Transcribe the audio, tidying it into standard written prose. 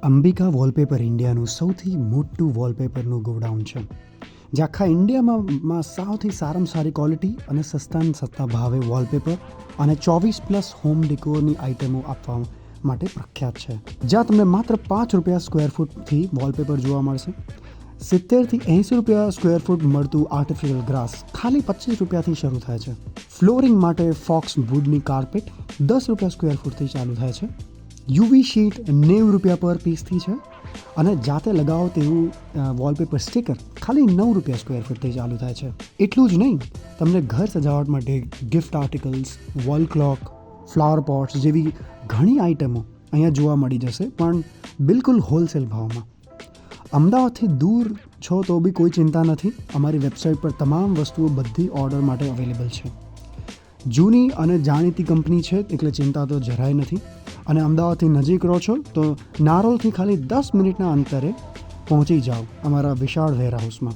Ambika wallpaper ઇન્ડિયાનું સૌથી મોટું વોલપેપરનું godown છે, જે આખા ઇન્ડિયામાં સૌથી સારામાં સારી ક્વોલિટી અને સસ્તામાં સસ્તા ભાવે વોલપેપર અને 24+ હોમ ડેકોરની આઇટમો આપવા માટે પ્રખ્યાત છે. જ્યાં તમને માત્ર ₹5 સ્ક્વેર ફૂટથી વોલપેપર જોવા મળશે. 70 થી 80 રૂપિયા સ્ક્વેર ફૂટ મળતું આર્ટિફિશિયલ ગ્રાસ ખાલી ₹25થી શરૂ થાય છે. ફ્લોરિંગ માટે ફોક્સ વુડની કાર્પેટ ₹10 સ્ક્વેર ફૂટથી ચાલુ થાય છે. યુવી શીટ ₹90 પર પીસથી છે અને જાતે લગાવો તેવું વોલપેપર સ્ટીકર ખાલી ₹9 સ્ક્વેર ફૂટથી ચાલુ થાય છે. એટલું જ નહીં, તમને ઘર સજાવટ માટે gift articles, wall clock, flower pots જેવી ઘણી આઇટમો અહીંયા જોવા મળી જશે, પણ બિલકુલ હોલસેલ ભાવમાં. અમદાવાદથી દૂર છો તો બી કોઈ ચિંતા નથી. અમારી વેબસાઇટ પર તમામ વસ્તુઓ બધી ઓર્ડર માટે અવેલેબલ છે. જૂની અને જાણીતી કંપની છે એટલે ચિંતા તો જરાય નથી. અને અમદાવાદથી નજીક રહો છો તો નારોલથી ખાલી 10 મિનિટના અંતરે પહોંચી જાઓ અમારા વિશાળ વેરહાઉસમાં.